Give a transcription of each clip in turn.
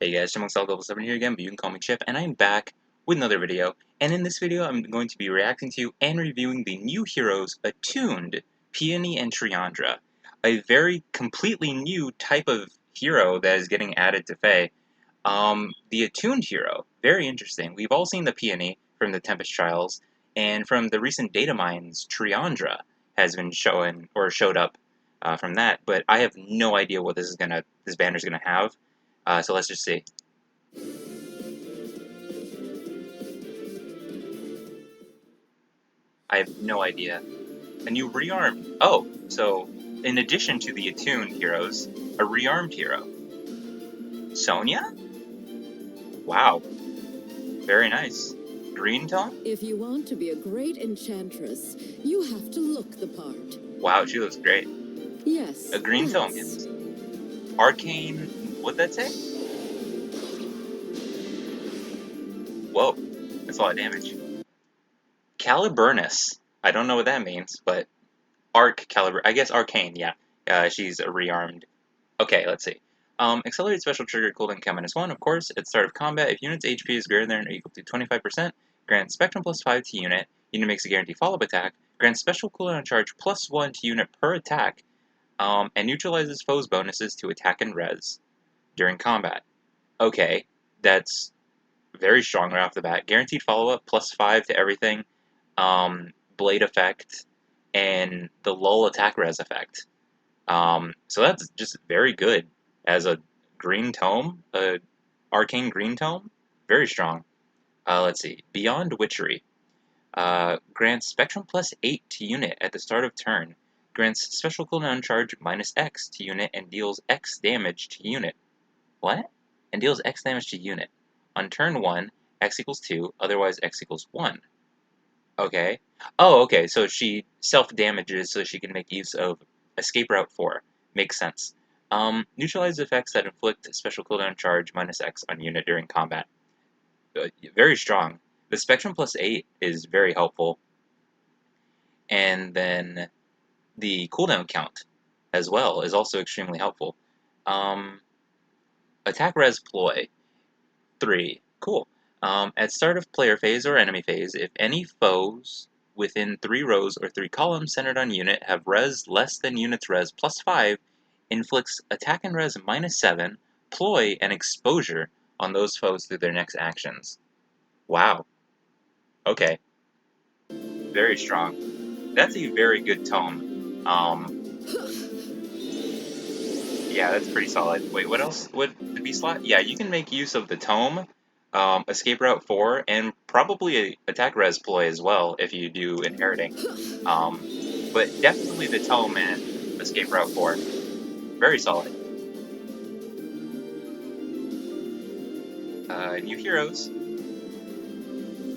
Hey guys, Level 7 here again, but you can call me Chip, and I'm back with another video. And in this video, I'm going to be reacting to and reviewing the new heroes Attuned, Peony and Triandra. A very completely new type of hero that is getting added to FEH. The Attuned hero, very interesting. We've all seen the Peony from the Tempest Trials, and from the recent data mines, Triandra has been showed up from that, but I have no idea what this banner's gonna have. So let's just see. I have no idea. A new Rearmed. Oh, so in addition to the Attuned heroes, a Rearmed hero. Sonia? Wow. Very nice. Green tone? If you want to be a great enchantress, you have to look the part. Wow, she looks great. Yes. A green tone. Arcane. What'd that say? Whoa. That's a lot of damage. Caliburnus. I don't know what that means, but I guess Arcane, yeah. She's a Rearmed. Okay, let's see. Accelerated special trigger cooldown count -1, of course. At the start of combat, if unit's HP is greater than or equal to 25%, grants Spectrum +5 to unit. Unit makes a guaranteed follow-up attack. Grants special cooldown charge +1 to unit per attack. And neutralizes foes' bonuses to attack and res during combat. Okay, that's very strong right off the bat. Guaranteed follow-up +5 to everything. Blade effect, and the lull attack res effect. So that's just very good as a green tome, arcane green tome. Very strong. Let's see. Beyond Witchery. Grants Spectrum +8 to unit at the start of turn. Grants special cooldown charge -X to unit and deals X damage to unit. What? And deals X damage to unit. On turn 1, X equals 2, otherwise X equals 1. Okay. Oh, okay, so she self-damages so she can make use of Escape Route 4. Makes sense. Neutralize effects that inflict special cooldown charge -X on unit during combat. Very strong. The Spectrum +8 is very helpful. And then the cooldown count as well is also extremely helpful. Attack Res Ploy 3. Cool. At start of player phase or enemy phase, if any foes within 3 rows or 3 columns centered on unit have res less than unit's res +5, inflicts attack and res -7, ploy, and exposure on those foes through their next actions. Wow. Okay. Very strong. That's a very good tome. Yeah, that's pretty solid. Wait, what else would the B slot? Yeah, you can make use of the tome, Escape Route 4, and probably a attack res ploy as well if you do inheriting. But definitely the tome and Escape Route 4. Very solid. New heroes.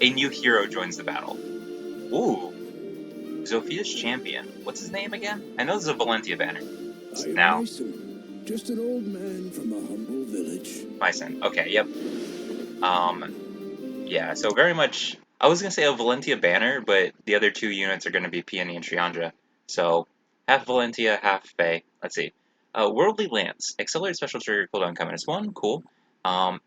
A new hero joins the battle. Ooh. Zophia's champion. What's his name again? I know this is a Valentia banner. Now. Just an old man from a humble village. Myson. Okay, yep. Yeah, so very much, I was going to say a Valentia banner, but the other 2 units are going to be Peony and Triandra. So, half Valentia, half FEH. Let's see. Worldly Lance. Accelerated special trigger cooldown count -1. Cool.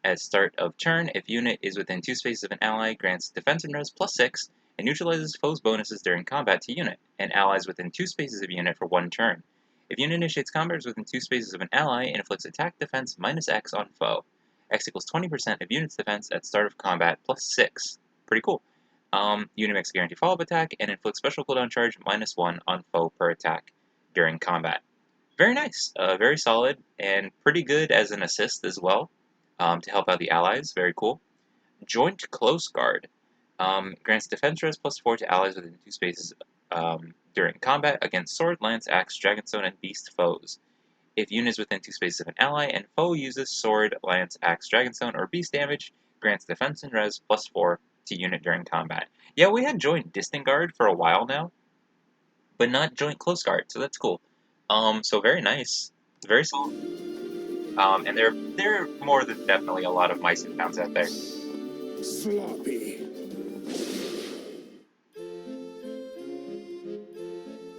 At start of turn, if unit is within 2 spaces of an ally, grants defense and res +6, and neutralizes foes' bonuses during combat to unit, and allies within 2 spaces of unit for 1 turn. If unit initiates combat within 2 spaces of an ally, and inflicts attack defense -X on foe. X equals 20% of unit's defense at start of combat +6. Pretty cool. Unit makes a guaranteed follow-up attack and inflicts special cooldown charge -1 on foe per attack during combat. Very nice. Very solid and pretty good as an assist as well to help out the allies. Very cool. Joint Close Guard. Grants defense res +4 to allies within 2 spaces during combat against sword, lance, axe, dragonstone, and beast foes. If unit is within 2 spaces of an ally and foe uses sword, lance, axe, dragonstone, or beast damage, grants defense and res +4 to unit during combat. Yeah, we had joint distant guard for a while now, but not joint close guard, so that's cool. So very nice, very solid. And there are more than definitely a lot of mice and pounds out there. Sloppy.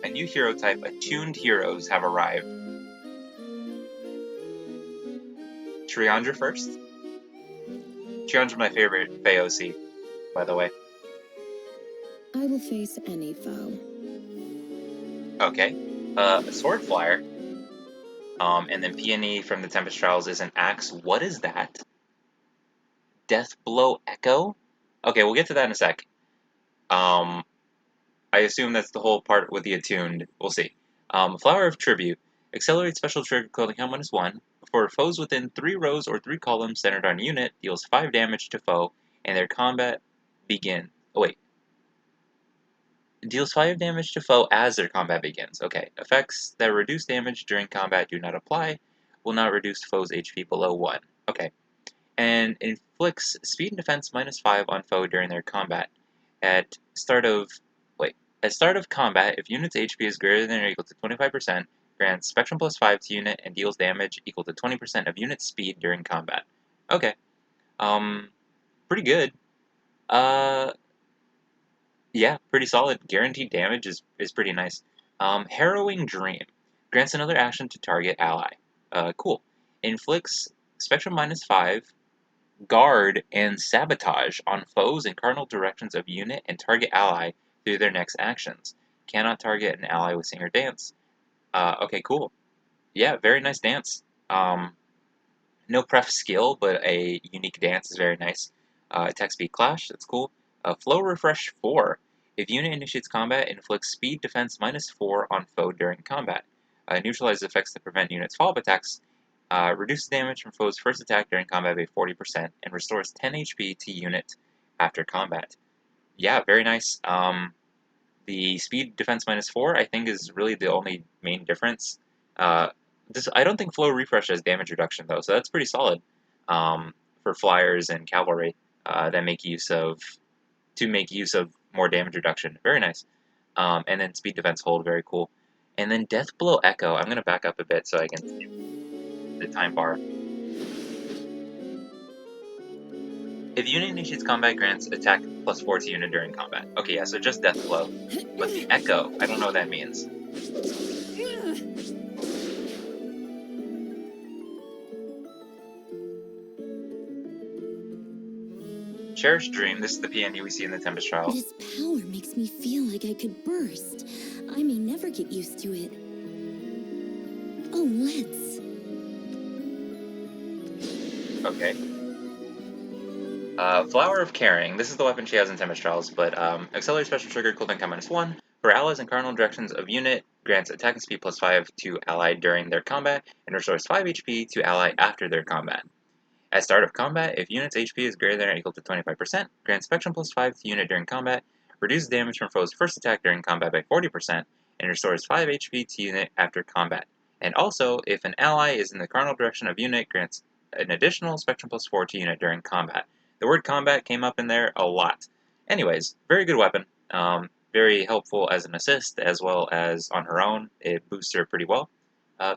A new hero type, Attuned Heroes, have arrived. Triandra first. Triandra's my favorite FEH, by the way. I will face any foe. Okay. Sword Flyer. And then Peony from the Tempest Trials is an axe. What is that? Death Blow Echo? Okay, we'll get to that in a sec. I assume that's the whole part with the Attuned. We'll see. Flower of Tribute. Accelerate special trigger clothing count -1. For foes within 3 rows or 3 columns centered on unit, deals 5 damage to foe, and their combat begins. Oh, wait. Deals 5 damage to foe as their combat begins. Okay. Effects that reduce damage during combat do not apply. Will not reduce foe's HP below 1. Okay. And inflicts speed and defense -5 on foe during their combat. At start of combat, if unit's HP is greater than or equal to 25%, grants Spectrum +5 to unit and deals damage equal to 20% of unit speed during combat. Okay. Pretty good. Uh, yeah, pretty solid. Guaranteed damage is pretty nice. Harrowing Dream. Grants another action to target ally. Cool. Inflicts Spectrum -5, guard, and sabotage on foes in cardinal directions of unit and target ally through their next actions. Cannot target an ally with Sing or Dance. Okay, cool. Yeah, very nice dance. No pref skill, but a unique dance is very nice. Attack speed clash, that's cool. Flow refresh 4. If unit initiates combat, inflicts speed defense -4 on foe during combat. Neutralizes effects that prevent units' follow-up attacks. Reduces damage from foe's first attack during combat by 40%, and restores 10 HP to unit after combat. Yeah, very nice. The speed defense -4, I think, is really the only main difference. I don't think Flow Refresh has damage reduction, though, so that's pretty solid for flyers and cavalry that make use of more damage reduction. Very nice. And then speed defense hold, very cool. And then Death Blow Echo. I'm going to back up a bit so I can see the time bar. If unit initiates combat, grants attack +4 to unit during combat. Okay, yeah, so just Death Blow. But the Echo, I don't know what that means. Cherished Dream, this is the Peony we see in the Tempest Trials. This power makes me feel like I could burst. I may never get used to it. Oh, let's. Okay. Flower of Caring. This is the weapon she has in Tempest Trials, but accelerate special trigger cooldown count -1. For allies in cardinal directions of unit, grants attack and speed +5 to ally during their combat, and restores 5 HP to ally after their combat. At start of combat, if unit's HP is greater than or equal to 25%, grants Spectrum +5 to unit during combat, reduces damage from foe's first attack during combat by 40%, and restores 5 HP to unit after combat. And also, if an ally is in the cardinal direction of unit, grants an additional Spectrum +4 to unit during combat. The word combat came up in there a lot. Anyways, very good weapon. Very helpful as an assist, as well as on her own. It boosts her pretty well.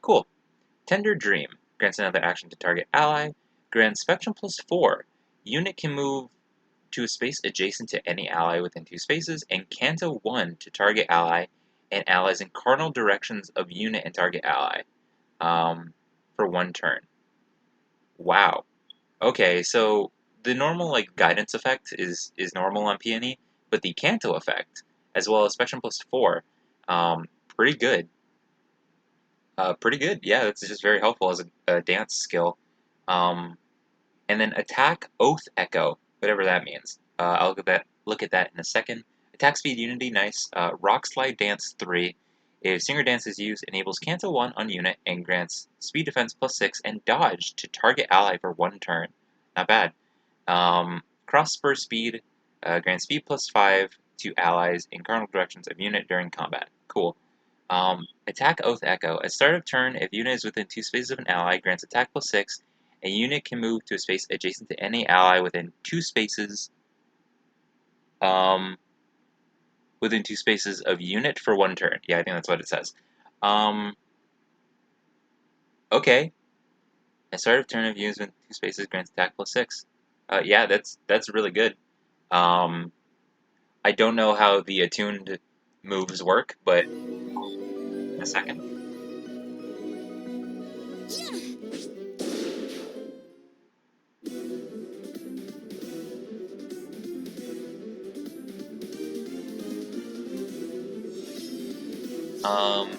Cool. Tender Dream. Grants another action to target ally. Grants Spectrum +4. Unit can move to a space adjacent to any ally within 2 spaces, and Canto 1 to target ally, and allies in cardinal directions of unit and target ally for 1 turn. Wow. Okay, so the normal guidance effect is normal on Peony, but the Canto effect, as well as Spectrum +4, pretty good. Pretty good. Yeah, that's just very helpful as a dance skill. And then Attack Oath Echo, whatever that means. I'll look at that in a second. Attack Speed Unity, nice. Rock Slide Dance 3. If Singer Dance is used, enables Canto 1 on unit and grants Speed Defense +6 and Dodge to target ally for 1 turn. Not bad. Cross Spur Speed grants Speed +5 to allies in cardinal directions of unit during combat. Cool. Attack Oath Echo. At start of turn, if unit is within 2 spaces of an ally, grants attack +6. A unit can move to a space adjacent to any ally within 2 spaces. Within 2 spaces of unit for 1 turn. Yeah, I think that's what it says. Okay. At start of turn, if unit is within 2 spaces, grants attack +6. Yeah, that's really good. I don't know how the attuned moves work, but in a second. Um,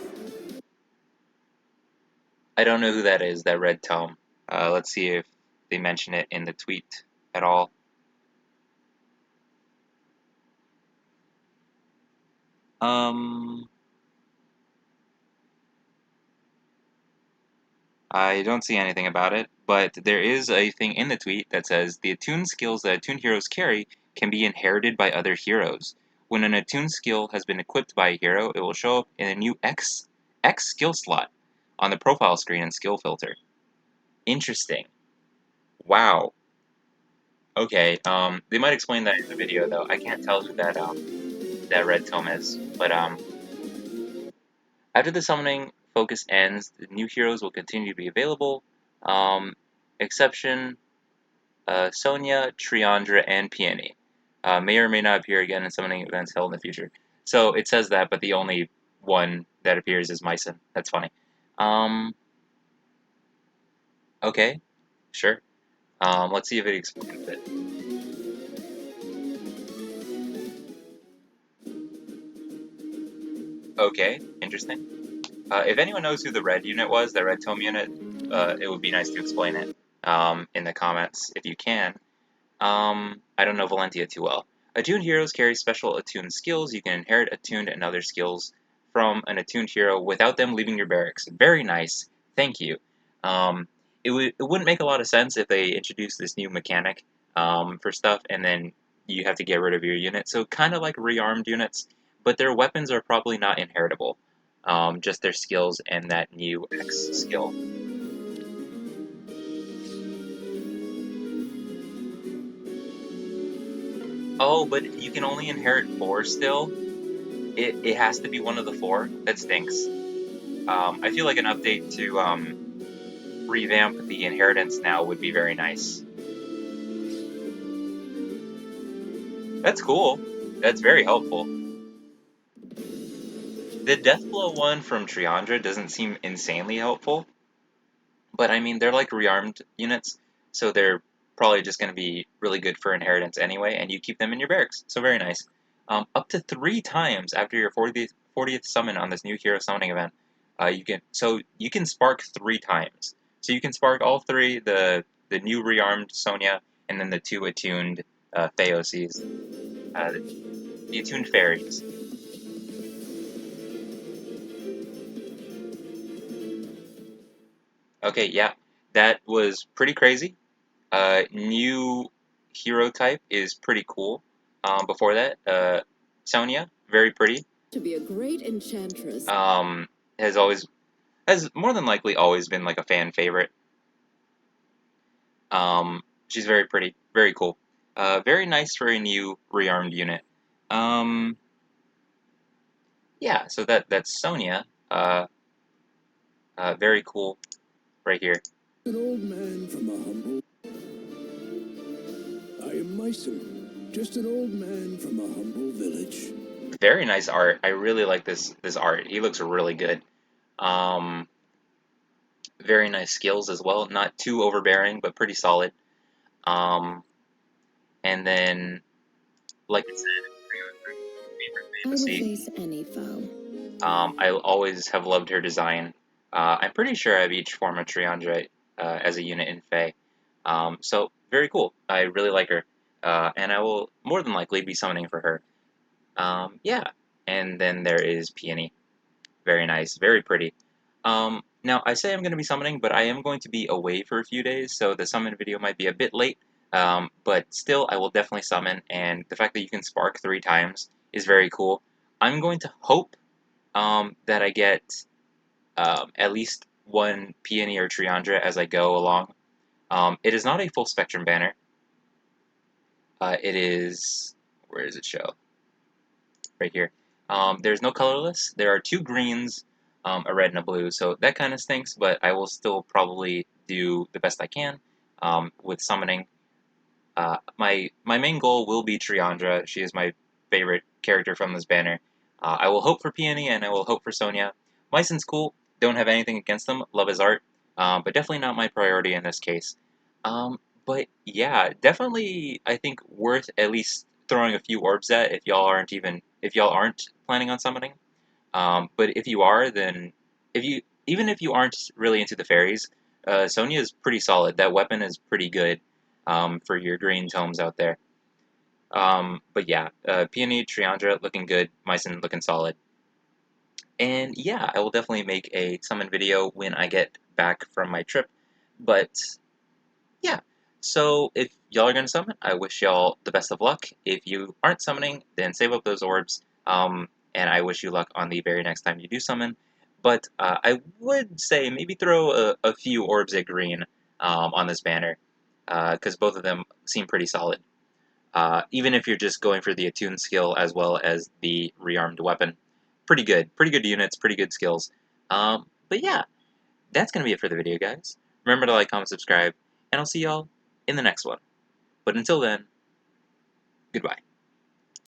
I don't know who that is, that red tome. Let's see if they mention it in the tweet at all. Um, I don't see anything about it, but there is a thing in the tweet that says the attuned skills that attuned heroes carry can be inherited by other heroes. When an attuned skill has been equipped by a hero, it will show up in a new X skill slot on the profile screen and skill filter. Interesting. Wow. Okay. They might explain that in the video though. I can't tell who that red tome is, but after the summoning focus ends, the new heroes will continue to be available. Um, exception Sonia, Triandra, and Peony. May or may not appear again in summoning events held in the future. So it says that, but the only one that appears is Mycen. That's funny. Um, okay, sure. Let's see if it explains it. Okay, interesting. If anyone knows who the red unit was, the red tome unit, it would be nice to explain it in the comments if you can. I don't know Valentia too well. Attuned heroes carry special attuned skills. You can inherit attuned and other skills from an attuned hero without them leaving your barracks. Very nice. Thank you. It wouldn't make a lot of sense if they introduced this new mechanic for stuff and then you have to get rid of your unit. So kind of like rearmed units, but their weapons are probably not inheritable. Just their skills and that new X skill. Oh, but you can only inherit 4 still? It has to be one of the 4? That stinks. I feel like an update to revamp the inheritance now would be very nice. That's cool. That's very helpful. The Deathblow one from Triandra doesn't seem insanely helpful, but I mean, they're like rearmed units, so they're probably just going to be really good for inheritance anyway, and you keep them in your barracks, so very nice. Up to 3 times after your 40th summon on this new hero summoning event, you can spark 3 times. So you can spark all 3, the new rearmed Sonia, and then the 2 attuned Theoses, the attuned fairies. Okay, yeah, that was pretty crazy. New hero type is pretty cool. Before that, Sonia, very pretty. To be a great enchantress. Um, has more than likely always been like a fan favorite. She's very pretty, very cool. Very nice for a new rearmed unit. Um, yeah, so that's Sonia. Very cool, right here. An old man from a humble... I am Mycen, just an old man from a humble village. Very nice art. I really like this art. He looks really good. Um, very nice skills as well. Not too overbearing, but pretty solid. Um, and then, like I said, I will favorite face any foe. I always have loved her design. I'm pretty sure I have each form of Triandra as a unit in Fae. So, very cool. I really like her. And I will more than likely be summoning for her. Yeah. And then there is Peony. Very nice. Very pretty. Now, I say I'm going to be summoning, but I am going to be away for a few days, so the summon video might be a bit late. But still, I will definitely summon, and the fact that you can spark 3 times is very cool. I'm going to hope that I get at least one Peony or Triandra as I go along. It is not a full spectrum banner. It is... Where does it show? Right here. There's no colorless. There are 2 greens, a red and a blue, so that kind of stinks, but I will still probably do the best I can with summoning. My main goal will be Triandra. She is my favorite character from this banner. I will hope for Peony and I will hope for Sonia. Mycen's cool. Don't have anything against them. Love his art, but definitely not my priority in this case. But yeah, definitely I think worth at least throwing a few orbs at if y'all aren't planning on summoning. But if you are, then even if you aren't really into the fairies, Sonya is pretty solid. That weapon is pretty good for your green tomes out there. But yeah, Peony, Triandra looking good, Mycin looking solid. And yeah, I will definitely make a summon video when I get back from my trip. But yeah, so if y'all are going to summon, I wish y'all the best of luck. If you aren't summoning, then save up those orbs. And I wish you luck on the very next time you do summon. But I would say maybe throw a few orbs at green on this banner, because both of them seem pretty solid. Even if you're just going for the Attune skill as well as the Rearmed weapon. Pretty good. Pretty good units, pretty good skills. But yeah, that's going to be it for the video, guys. Remember to like, comment, subscribe, and I'll see y'all in the next one. But until then, goodbye.